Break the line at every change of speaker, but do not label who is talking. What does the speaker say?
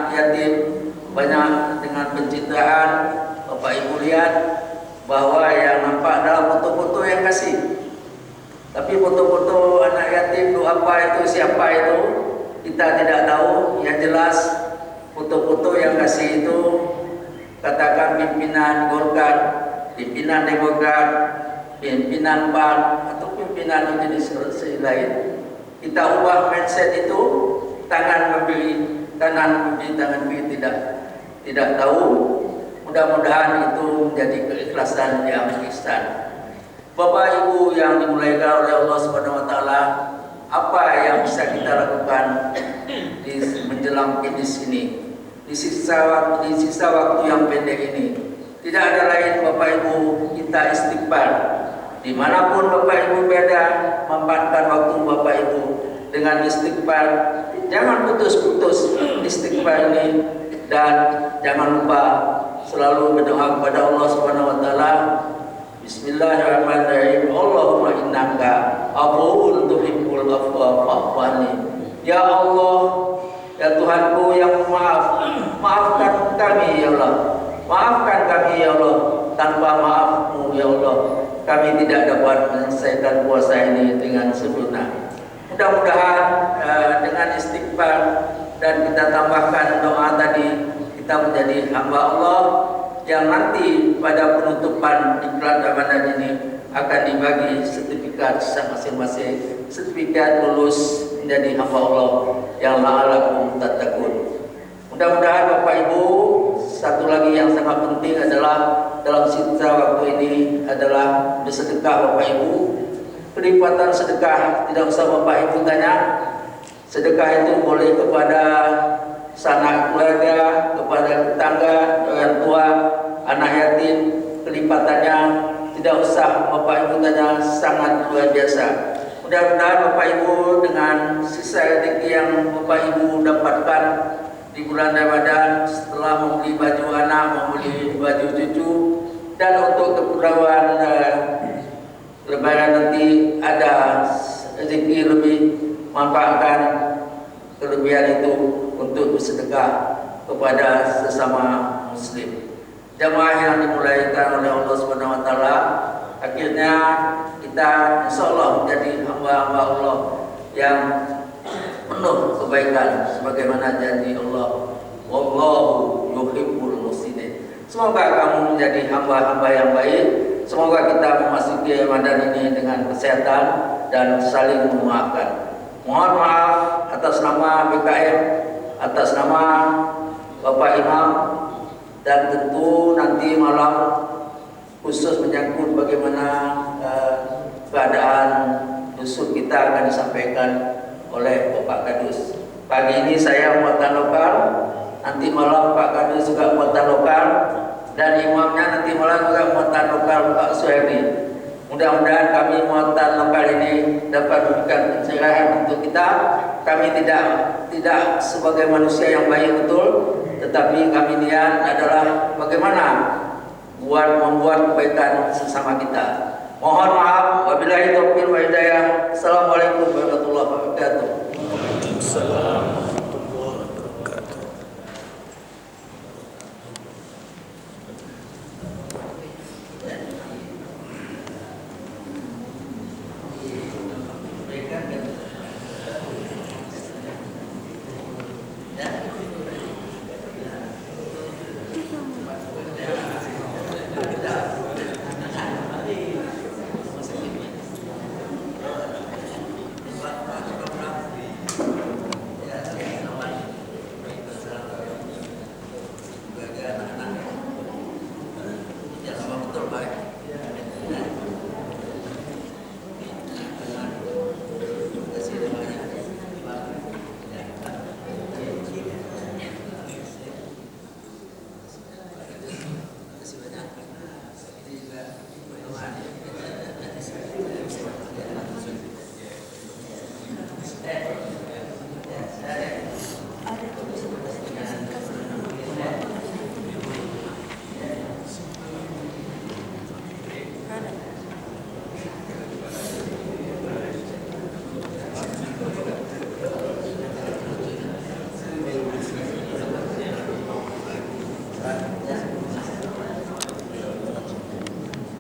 anak yatim banyak dengan pencitraan. Bapak Ibu lihat bahwa yang nampak adalah foto-foto yang kasih. Tapi foto-foto anak yatim itu apa itu, siapa itu kita tidak tahu. Yang jelas foto-foto yang kasih itu katakan pimpinan Golkar, pimpinan Demokrat, pimpinan PAN atau pimpinan jenis lain. Kita ubah mindset itu, tangan memberi, kanan memberi, tangan beri tidak tahu. Mudah-mudahan itu menjadi keikhlasan yang ihsan. Bapak Ibu yang dimuliakan oleh Allah Subhanahu wa taala, apa yang bisa kita lakukan di menjelang finish ini? Di sisa waktu yang pendek ini, tidak ada lain Bapak Ibu, kita istighfar. Dimanapun Bapak Ibu berada, manfaatkan waktu Bapak Ibu dengan istighfar. Jangan putus-putus istighfar ini, dan jangan lupa selalu berdoa kepada Allah Subhanahu wa taala. Bismillahirrahmanirrahim. Allahumma innaka afuwwun tuhibbul afwa fa'fu anni. Ya Allah, ya Tuhanku yang maaf, maafkan kami ya Allah. Maafkan kami ya Allah. Tanpa maaf-Mu ya Allah, kami tidak dapat menyelesaikan puasa ini dengan sempurna. Mudah-mudahan dengan istighfar dan kita tambahkan doa tadi, kita menjadi hamba Allah yang nanti pada penutupan iklan Ramadan ini akan dibagi sertifikat masing-masing, sertifikat lulus menjadi hamba Allah yang la'alakum tattaqun. Mudah-mudahan Bapak Ibu, satu lagi yang sangat penting adalah dalam sisa waktu ini adalah bersedekah Bapak Ibu. Kelipatan sedekah tidak usah Bapak Ibu tanya. Sedekah itu boleh kepada sanak keluarga, kepada tetangga, orang tua, anak yatim. Kelipatannya tidak usah Bapak Ibu tanya, sangat luar biasa. Mudah-mudahan Bapak Ibu dengan sisa rezeki yang Bapak Ibu dapatkan di bulan Ramadan, setelah membeli baju anak, membeli baju cucu, dan untuk keperluan Lebaran nanti ada rezeki lebih, manfaatkan kelebihan itu untuk bersedekah kepada sesama muslim. Jamaah yang dimuliakan oleh Allah Subhanahu wa taala, akhirnya kita insyaallah menjadi hamba-hamba Allah yang penuh kebaikan sebagaimana janji Allah, wallahu yuhibbul muhsinin. Semoga kamu menjadi hamba-hamba yang baik. Semoga kita memasuki Ramadan ini dengan kesehatan dan saling memaafkan. Mohon maaf atas nama BKM, atas nama Bapak Imam, dan tentu nanti malam khusus menyangkut bagaimana keadaan dusun kita akan disampaikan oleh Bapak Kadus. Pagi ini saya muatan lokal, nanti malam Pak Kadus juga muatan lokal, dan imamnya nanti malam juga muatan lokal Pak Suherdi. Mudah-mudahan kami muatan lokal ini dapat memberikan pencerahan untuk kita. Kami tidak sebagai manusia yang baik betul, tetapi kami niat adalah bagaimana membuat kebaikan sesama kita. Mohon maaf, wabillahi taufiq wal hidayah. Assalamualaikum warahmatullahi wabarakatuh.
Waalaikumsalam.